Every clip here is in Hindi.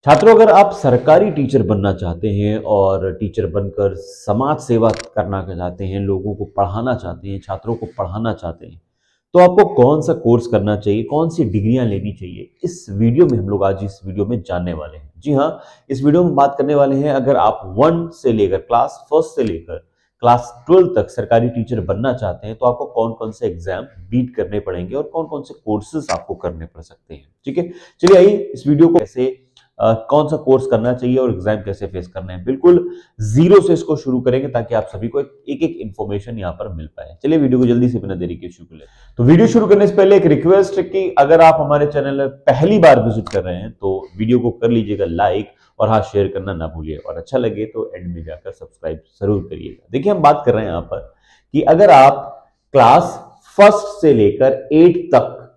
छात्रों, अगर आप सरकारी टीचर बनना चाहते हैं और टीचर बनकर समाज सेवा करना चाहते हैं, लोगों को पढ़ाना चाहते हैं, छात्रों को पढ़ाना चाहते हैं, तो आपको कौन सा कोर्स करना चाहिए, कौन सी डिग्रियां लेनी चाहिए, इस वीडियो में हम लोग आज इस वीडियो में जानने वाले हैं। जी हाँ, इस वीडियो में बात करने वाले हैं अगर आप 1 से लेकर क्लास फर्स्ट से लेकर क्लास 12 तक सरकारी टीचर बनना चाहते हैं तो आपको कौन कौन से एग्जाम बीट करने पड़ेंगे और कौन कौन से कोर्सेज आपको करने पड़ सकते हैं। ठीक है, चलिए आइए इस वीडियो को कैसे कौन सा कोर्स करना चाहिए और एग्जाम कैसे फेस करना है, बिल्कुल जीरो से इसको शुरू करेंगे ताकि आप सभी को एक एक इन्फॉर्मेशन यहाँ पर मिल पाए। चलिए वीडियो को जल्दी से बिना देरी के शुरू करें। तो वीडियो शुरू करने से पहले एक रिक्वेस्ट है कि अगर आप हमारे चैनल में पहली बार विजिट कर रहे हैं तो वीडियो को कर लीजिएगा लाइक और हाँ शेयर करना ना भूलिए, और अच्छा लगे तो एंड में जाकर सब्सक्राइब जरूर करिएगा। देखिए हम बात कर रहे हैं यहाँ पर कि अगर आप क्लास फर्स्ट से लेकर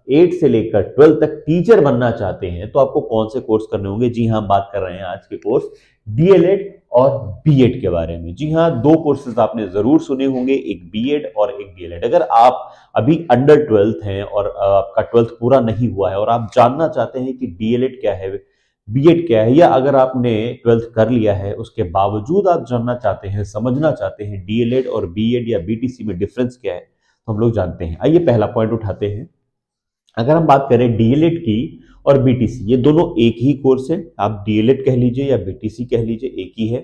8 से लेकर 12 तक टीचर बनना चाहते हैं तो आपको कौन से कोर्स करने होंगे। जी हाँ, हम बात कर रहे हैं आज के कोर्स डीएलएड और बीएड के बारे में। जी हाँ, दो कोर्सेज आपने जरूर सुने होंगे, एक बीएड और एक डीएलएड। अगर आप अभी अंडर 12th हैं और आपका 12th पूरा नहीं हुआ है और आप जानना चाहते हैं कि डीएलएड क्या है, बीएड क्या है, या अगर आपने 12th कर लिया है उसके बावजूद आप जानना चाहते हैं, समझना चाहते हैं डीएलएड और बीएड या बीटीसी में डिफरेंस क्या है, तो हम लोग जानते हैं। आइए पहला पॉइंट उठाते हैं। अगर हम बात करें डीएलएड की और बीटीसी, ये दोनों एक ही कोर्स है। आप डीएलएड कह लीजिए या बीटीसी कह लीजिए, एक ही है।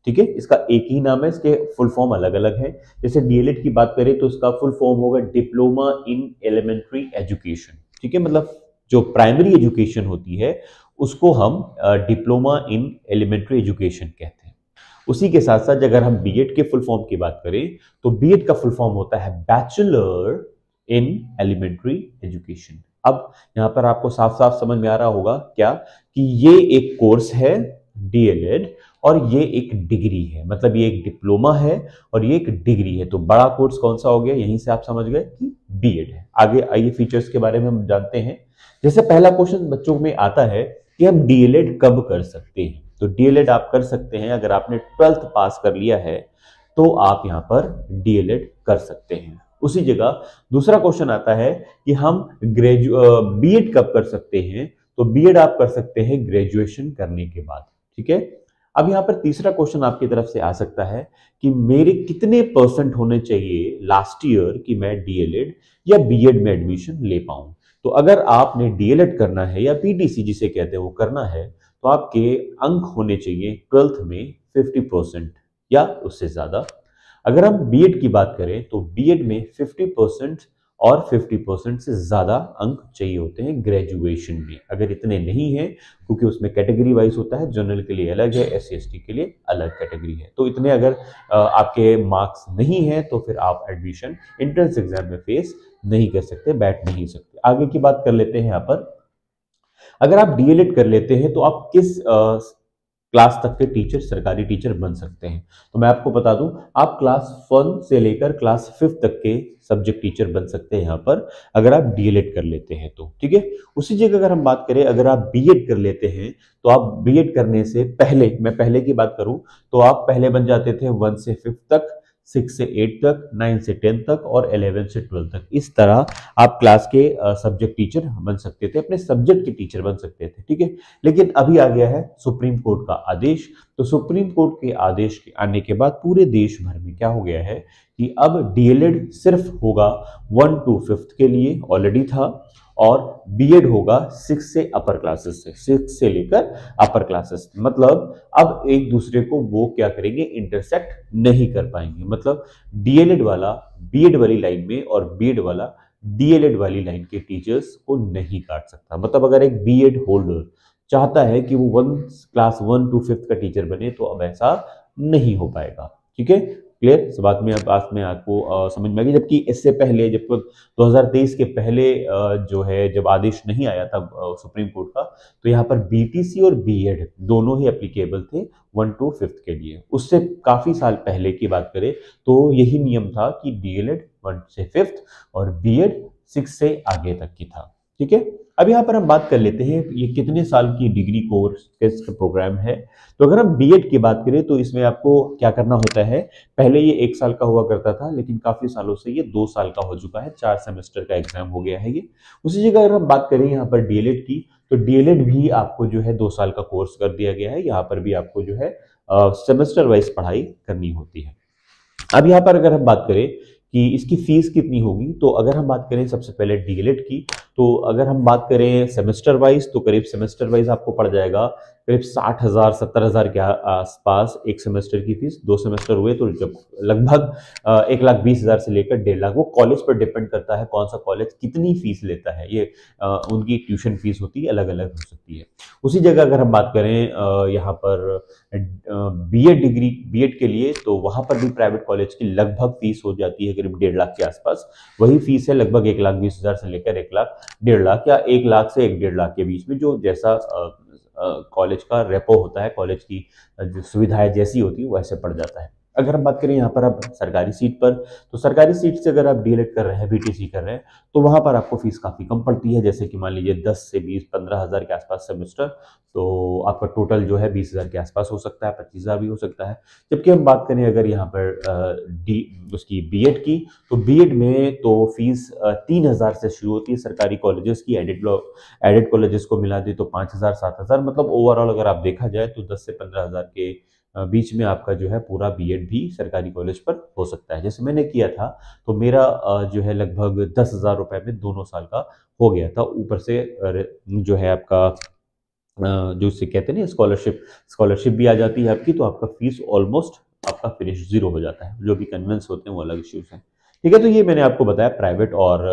ठीक है, इसका एक ही नाम है, इसके फुल फॉर्म अलग अलग है। जैसे डीएलएड की बात करें तो इसका फुल फॉर्म होगा डिप्लोमा इन एलिमेंट्री एजुकेशन। ठीक है, मतलब जो प्राइमरी एजुकेशन होती है उसको हम डिप्लोमा इन एलिमेंट्री एजुकेशन कहते हैं। उसी के साथ साथ अगर हम बीएड के फुल फॉर्म की बात करें तो बीएड का फुल फॉर्म होता है बैचलर इन एलिमेंट्री एजुकेशन। अब यहां पर आपको साफ साफ समझ में आ रहा होगा क्या कि ये एक कोर्स है डीएलएड और ये एक डिग्री है, मतलब ये एक डिप्लोमा है और ये एक डिग्री है। तो बड़ा कोर्स कौन सा हो गया, यहीं से आप समझ गए कि बीएड है। आगे आइए फीचर्स के बारे में हम जानते हैं। जैसे पहला क्वेश्चन बच्चों में आता है कि हम डीएलएड कब कर सकते हैं। तो डीएलएड आप कर सकते हैं अगर आपने 12th पास कर लिया है तो आप यहां पर डीएलएड कर सकते हैं। उसी जगह दूसरा क्वेश्चन आता है कि हम बीएड कब कर सकते हैं। तो बीएड आप कर सकते हैं ग्रेजुएशन करने के बाद। ठीक है, अब यहां पर तीसरा क्वेश्चन आपकी तरफ से आ सकता है कि मेरे कितने परसेंट होने चाहिए लास्ट ईयर कि मैं डीएलएड या बीएड में एडमिशन ले पाऊं। तो अगर आपने डीएलएड करना है या पीटीसी जिसे कहते हैं वो करना है तो आपके अंक होने चाहिए 12th में 50% या उससे ज्यादा। अगर हम बीएड की बात करें तो बीएड में 50% और 50% से ज्यादा अंक चाहिए होते हैं ग्रेजुएशन में। अगर इतने नहीं है, क्योंकि उसमें कैटेगरी वाइज होता है, जनरल के लिए अलग है, एससी एसटी के लिए अलग कैटेगरी है, तो इतने अगर आपके मार्क्स नहीं है तो फिर आप एडमिशन एंट्रेंस एग्जाम में फेस नहीं कर सकते, बैठ नहीं सकते। आगे की बात कर लेते हैं। यहाँ पर अगर आप डीएलएड कर लेते हैं तो आप किस क्लास तक के टीचर, सरकारी टीचर बन सकते हैं। तो मैं आपको बता दूं, आप क्लास 1 से लेकर क्लास 5 तक के सब्जेक्ट टीचर बन सकते हैं यहाँ पर अगर आप डीएलएड कर लेते हैं तो। ठीक है, उसी जगह अगर हम बात करें अगर आप बीएड कर लेते हैं तो आप बीएड करने से पहले, मैं पहले की बात करूं तो आप पहले बन जाते थे 1 से 5 तक, 6 से 8 तक, 9 से 10 तक और 11 से 12 तक। इस तरह आप क्लास के सब्जेक्ट टीचर बन सकते थे, अपने सब्जेक्ट के टीचर बन सकते थे। ठीक है, लेकिन अभी आ गया है सुप्रीम कोर्ट का आदेश। तो सुप्रीम कोर्ट के आदेश के आने के बाद पूरे देश भर में क्या हो गया है कि अब डीएलएड सिर्फ होगा 1 to 5th के लिए, ऑलरेडी था, और बीएड होगा 6 से अपर क्लासेस से, 6 से लेकर अपर क्लासेस। मतलब अब एक दूसरे को वो क्या करेंगे, इंटरसेक्ट नहीं कर पाएंगे। मतलब डीएलएड वाला बीएड वाली लाइन में और बीएड वाला डीएलएड वाली लाइन के टीचर्स को नहीं काट सकता। मतलब अगर एक बीएड होल्डर चाहता है कि वो क्लास 1 to 5th का टीचर बने तो अब ऐसा नहीं हो पाएगा। ठीक है, क्लियर, इस बात में आपको समझ में आ गई। जबकि इससे पहले, जब 2023 के पहले जो है जब आदेश नहीं आया था सुप्रीम कोर्ट का, तो यहाँ पर बीटीसी और बीएड दोनों ही एप्लीकेबल थे 1 to 5th के लिए। उससे काफी साल पहले की बात करें तो यही नियम था कि डीएलएड 1 से 5th और बीएड 6 से आगे तक की था। ठीक है, अब यहाँ पर हम बात कर लेते हैं ये कितने साल की डिग्री कोर्स का प्रोग्राम है। तो अगर हम बीएड की बात करें तो इसमें आपको क्या करना होता है, पहले ये 1 साल का हुआ करता था, लेकिन काफी सालों से ये 2 साल का हो चुका है, 4 सेमेस्टर का एग्जाम हो गया है ये। उसी जगह अगर हम बात करें यहाँ पर डीएलएड की, तो डीएलएड भी आपको जो है 2 साल का कोर्स कर दिया गया है। यहाँ पर भी आपको जो है सेमेस्टर वाइज पढ़ाई करनी होती है। अब यहाँ पर अगर हम बात करें कि इसकी फीस कितनी होगी, तो अगर हम बात करें सबसे पहले डीएलएड की, तो अगर हम बात करें सेमेस्टर वाइज, तो करीब सेमेस्टर वाइज आपको पड़ जाएगा करीब 60,000 70,000 के आसपास एक सेमेस्टर की फीस। 2 सेमेस्टर हुए तो जब लगभग 1,20,000 से लेकर 1,50,000, वो कॉलेज पर डिपेंड करता है कौन सा कॉलेज कितनी फीस लेता है। ये उनकी ट्यूशन फीस होती है, अलग अलग हो सकती है। उसी जगह अगर हम बात करें यहाँ पर बीएड डिग्री, बीएड के लिए, तो वहां पर भी प्राइवेट कॉलेज की लगभग फीस हो जाती है करीब 1,50,000 के आसपास। वही फीस है लगभग 1,20,000 से लेकर 1,00,000, 1,50,000 या 1,00,000 से 1,50,000 के बीच में, जो जैसा कॉलेज का रेपो होता है, कॉलेज की जो सुविधाएं जैसी होती है वैसे पड़ जाता है। अगर हम बात करें यहाँ पर अब सरकारी सीट पर, तो सरकारी सीट से अगर आप डीएलएड कर रहे हैं, बीटीसी कर रहे हैं, तो वहां पर आपको फीस काफी कम पड़ती है। जैसे कि मान लीजिए 10 से 20 15,000 के आसपास सेमेस्टर, तो आपका टोटल जो है 20,000 के आसपास हो सकता है, 25,000 भी हो सकता है। जबकि हम बात करें अगर यहाँ पर उसकी बीएड की, तो बीएड में तो फीस 3,000 से शुरू होती है सरकारी कॉलेजेस की। एडेड कॉलेजेस को मिला दी तो 5,000 7,000, मतलब ओवरऑल अगर आप देखा जाए तो 10 से 15,000 के बीच में आपका जो है पूरा बीएड भी सरकारी कॉलेज पर हो सकता है। जैसे मैंने किया था तो मेरा जो है लगभग 10,000 रुपए में दोनों साल का हो गया था। ऊपर से जो है आपका जो इसे कहते हैं ना स्कॉलरशिप भी आ जाती है आपकी, तो आपका फीस ऑलमोस्ट आपका फिनिश जीरो हो जाता है। जो भी कन्वेंस होते हैं वो अलग इश्यूज हैं। ठीक है, तो ये मैंने आपको बताया प्राइवेट और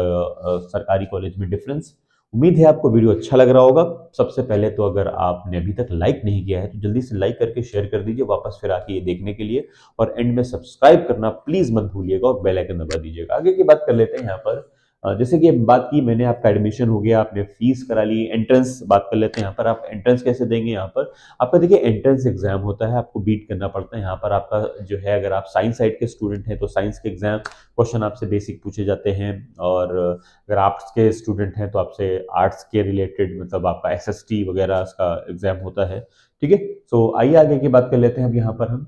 सरकारी कॉलेज में डिफरेंस। उम्मीद है आपको वीडियो अच्छा लग रहा होगा। सबसे पहले तो अगर आपने अभी तक लाइक नहीं किया है तो जल्दी से लाइक करके शेयर कर दीजिए वापस फिर आके ये देखने के लिए, और एंड में सब्सक्राइब करना प्लीज मत भूलिएगा और बेल आइकन दबा दीजिएगा। आगे की बात कर लेते हैं यहाँ पर। जैसे कि बात की मैंने, आपका एडमिशन हो गया, आपने फीस करा ली, एंट्रेंस बात कर लेते हैं। यहाँ पर आप एंट्रेंस कैसे देंगे, यहाँ पर आपका देखिए एंट्रेंस एग्जाम होता है, आपको बीट करना पड़ता है। यहाँ पर आपका जो है, अगर आप साइंस साइड के स्टूडेंट हैं तो साइंस के एग्जाम क्वेश्चन आपसे बेसिक पूछे जाते हैं, और अगर आर्ट्स के स्टूडेंट हैं तो आपसे आर्ट्स के रिलेटेड, मतलब आपका एसएसटी वगैरह का एग्जाम होता है। ठीक है, तो आइए आगे की बात कर लेते हैं। अब यहाँ पर हम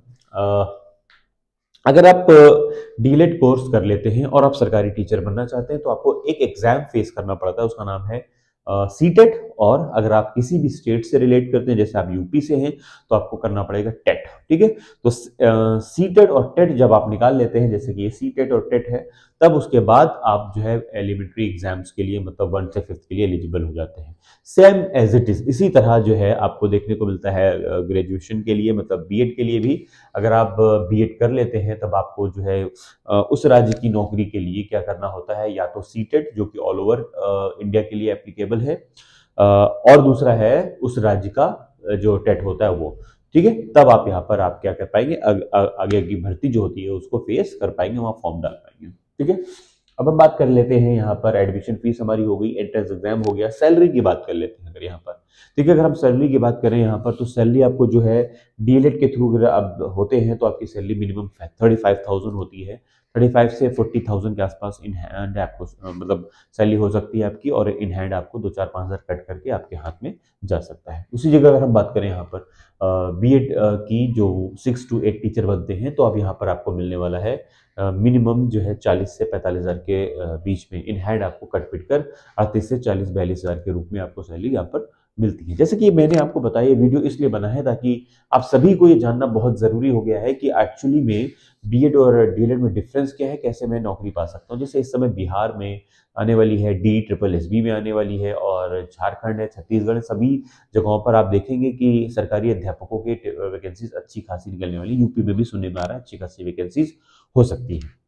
अगर आप डीएलएड कोर्स कर लेते हैं और आप सरकारी टीचर बनना चाहते हैं तो आपको एक एग्जाम फेस करना पड़ता है, उसका नाम है सीटेट। और अगर आप किसी भी स्टेट से रिलेट करते हैं, जैसे आप यूपी से हैं, तो आपको करना पड़ेगा टेट। ठीक है, तो सीटेट और टेट जब आप निकाल लेते हैं, जैसे कि ये सीटेट और टेट है, तब उसके बाद आप जो है एलिमेंट्री एग्जाम्स के लिए, मतलब 1 से 5th के लिए एलिजिबल हो जाते हैं। सेम एज इट इज इसी तरह जो है आपको देखने को मिलता है ग्रेजुएशन के लिए, मतलब बीएड के लिए भी। अगर आप बीएड कर लेते हैं तब आपको जो है उस राज्य की नौकरी के लिए क्या करना होता है, या तो सीटेट जो कि ऑल ओवर इंडिया के लिए एप्लीकेबल है, और दूसरा है उस राज्य का जो टेट होता है वो। ठीक है, तब आप यहाँ पर आप क्या कर पाएंगे, आगे की भर्ती जो होती है उसको फेस कर पाएंगे, वहां फॉर्म डाल पाएंगे। ठीक है, अब हम बात कर लेते हैं यहाँ पर एडमिशन फीस हमारी हो गई, एंट्रेंस एग्जाम हो गया, सैलरी की बात कर लेते हैं अगर यहाँ पर। ठीक है, अगर हम सैलरी की बात करें यहाँ पर, तो सैलरी आपको जो है डीएलएड के थ्रू अगर आप होते हैं तो आपकी सैलरी मिनिमम 35,000 होती है। 35 से 40,000 के आसपास इन हैंड आपको मतलब सैलरी हो सकती है आपकी, और इन हैंड आपको 2-4-5 हज़ार कट करके आपके हाथ में जा सकता है। उसी जगह अगर हम बात करें यहाँ पर बीएड की जो 6 to 8 टीचर बनते हैं, तो अब यहाँ पर आपको मिलने वाला है मिनिमम जो है 40 से 45,000 के बीच में इन हैंड आपको कट पिट कर 38 से 40-42,000 के रूप में आपको सैलरी यहाँ पर मिलती है। जैसे कि मैंने आपको बताया, ये वीडियो इसलिए बना है ताकि आप सभी को ये जानना बहुत जरूरी हो गया है कि एक्चुअली में बीएड और डीएलएड में डिफरेंस क्या है, कैसे मैं नौकरी पा सकता हूँ। जैसे इस समय बिहार में आने वाली है, DSSB में आने वाली है, और झारखंड है, छत्तीसगढ़ है, सभी जगहों पर आप देखेंगे कि सरकारी अध्यापकों के वैकेंसीज अच्छी खासी निकलने वाली। यूपी में भी सुनने में आ रहा है अच्छी खासी वैकेंसीज हो सकती है।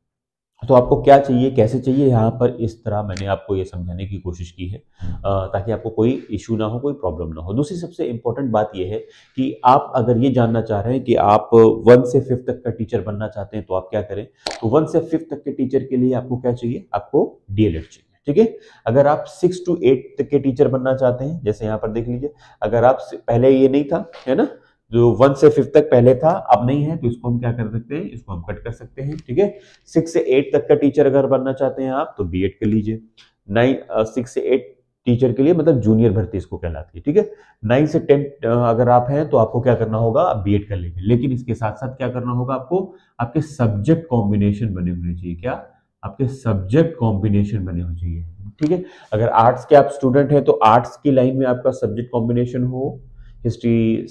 तो आपको क्या चाहिए, कैसे चाहिए, यहाँ पर इस तरह मैंने आपको ये समझाने की कोशिश की है ताकि आपको कोई इशू ना हो, कोई प्रॉब्लम ना हो। दूसरी सबसे इंपॉर्टेंट बात यह है कि आप अगर ये जानना चाह रहे हैं कि आप 1 से 5th तक का टीचर बनना चाहते हैं तो आप क्या करें, तो 1 से 5th तक के टीचर के लिए आपको क्या चाहिए, आपको डीएलएड चाहिए। ठीक है, अगर आप 6 to 8 तक के टीचर बनना चाहते हैं, जैसे यहाँ पर देख लीजिए, अगर आप पहले ये नहीं था, है ना, जो 1 से 5th तक पहले था अब नहीं है, तो इसको हम क्या कर सकते हैं, इसको हम कट कर सकते हैं। ठीक है, 6 से 8 तक का टीचर अगर बनना चाहते हैं आप तो बीएड कर लीजिए। 6 से 8 टीचर के लिए, मतलब जूनियर भर्ती इसको कहलाती है, ठीक है। 9 से 10 अगर आप हैं तो आपको क्या करना होगा, आप बीएड कर लेंगे, लेकिन इसके साथ साथ क्या करना होगा आपको, आपके सब्जेक्ट कॉम्बिनेशन बने होने चाहिए। क्या? आपके सब्जेक्ट कॉम्बिनेशन बने होने चाहिए, ठीक है। अगर आर्ट्स के आप स्टूडेंट हैं तो आर्ट्स की लाइन में आपका सब्जेक्ट कॉम्बिनेशन हो, हिस्ट्री,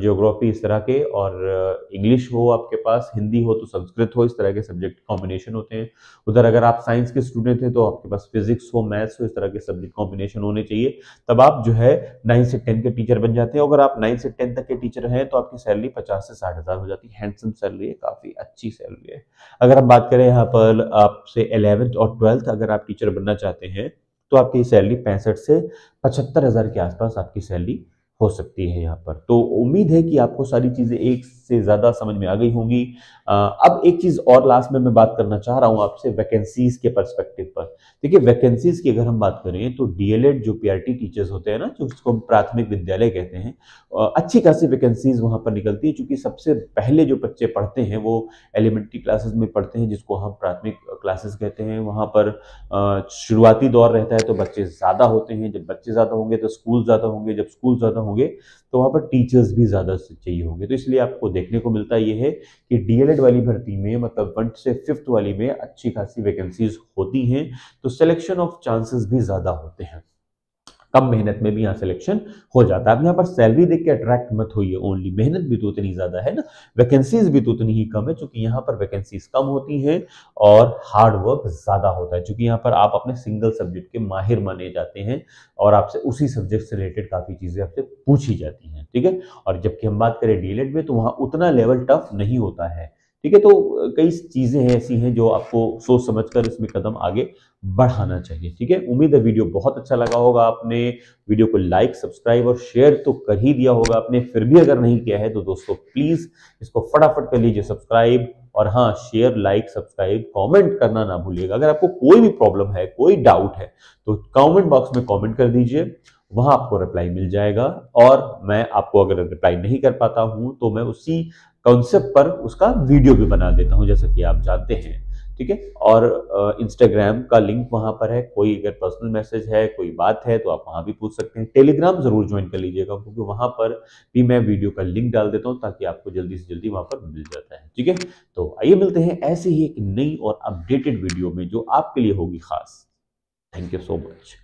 ज्योग्राफी इस तरह के, और इंग्लिश हो आपके पास, हिंदी हो तो संस्कृत हो, इस तरह के सब्जेक्ट कॉम्बिनेशन होते हैं। उधर अगर आप साइंस के स्टूडेंट हैं तो आपके पास फिजिक्स हो, मैथ्स हो, इस तरह के सब्जेक्ट कॉम्बिनेशन होने चाहिए। तब आप जो है 9 से 10 के टीचर बन जाते हैं। अगर आप 9 से 10 तक के टीचर हैं तो आपकी सैलरी 50 से 60 हज़ार हो जाती है। हैंडसम सैलरी है, काफी अच्छी सैलरी है। अगर हम बात करें यहाँ पर आपसे 11th और 12th अगर आप टीचर बनना चाहते हैं तो आपकी सैलरी 65 से 75 हज़ार के आसपास आपकी सैलरी हो सकती है यहाँ पर। तो उम्मीद है कि आपको सारी चीजें एक से ज्यादा समझ में आ गई होंगी। अब एक चीज और लास्ट में मैं बात करना चाह रहा हूं आपसे वैकेंसीज के पर्सपेक्टिव पर। देखिए, वैकेंसीज की अगर हम बात करें तो डीएलएड जो पीआरटी टीचर्स होते हैं ना, जो उसको हम प्राथमिक विद्यालय कहते हैं, अच्छी खासी वैकेंसीज वहां पर निकलती है, क्योंकि सबसे पहले जो बच्चे पढ़ते हैं वो एलिमेंट्री क्लासेस में पढ़ते हैं, जिसको हम प्राथमिक क्लासेस कहते हैं। वहां पर शुरुआती दौर रहता है तो बच्चे ज्यादा होते हैं, जब बच्चे ज्यादा होंगे तो स्कूल ज्यादा होंगे, जब स्कूल ज्यादा होंगे तो वहां पर टीचर्स भी ज्यादा चाहिए होंगे। तो इसलिए आपको देखने को मिलता ये है कि डीएलएड वाली भर्ती में, मतलब 1 से 5th वाली में अच्छी खासी वैकेंसीज होती हैं, तो सिलेक्शन ऑफ चांसेस भी ज्यादा होते हैं। कम मेहनत में भी यहाँ सिलेक्शन हो जाता है। अब यहाँ पर सैलरी देख के अट्रैक्ट मत होइए, ओनली मेहनत भी तो उतनी ज्यादा है ना, वैकेंसीज भी तो उतनी ही कम है, क्योंकि यहाँ पर वैकेंसीज कम होती हैं और हार्ड वर्क ज्यादा होता है, क्योंकि यहाँ पर आप अपने सिंगल सब्जेक्ट के माहिर माने जाते हैं और आपसे उसी सब्जेक्ट से रिलेटेड काफी चीजें आपसे पूछी जाती हैं, ठीक है। और जबकि हम बात करें डीएलएड में तो वहाँ उतना लेवल टफ नहीं होता है, ठीक है। तो कई चीजें ऐसी हैं जो आपको सोच समझकर इसमें कदम आगे बढ़ाना चाहिए, ठीक है। उम्मीद है वीडियो बहुत अच्छा लगा होगा। आपने वीडियो को लाइक, सब्सक्राइब और शेयर तो कर ही दिया होगा आपने, फिर भी अगर नहीं किया है तो दोस्तों प्लीज इसको फटाफट कर लीजिए सब्सक्राइब। और हाँ, शेयर, लाइक, सब्सक्राइब, कमेंट करना ना भूलिएगा। अगर आपको कोई भी प्रॉब्लम है, कोई डाउट है तो कमेंट बॉक्स में कमेंट कर दीजिए, वहां आपको रिप्लाई मिल जाएगा। और मैं आपको अगर रिप्लाई नहीं कर पाता हूं तो मैं उसी कॉन्सेप्ट पर उसका वीडियो भी बना देता हूं, जैसा कि आप जानते हैं, ठीक है। और इंस्टाग्राम का लिंक वहां पर है, कोई अगर पर्सनल मैसेज है, कोई बात है तो आप वहां भी पूछ सकते हैं। टेलीग्राम जरूर ज्वाइन कर लीजिएगा, क्योंकि वहां पर भी मैं वीडियो का लिंक डाल देता हूं ताकि आपको जल्दी से जल्दी वहां पर मिल जाता है, ठीक है। तो आइए मिलते हैं ऐसे ही एक नई और अपडेटेड वीडियो में जो आपके लिए होगी खास। Thank you so much.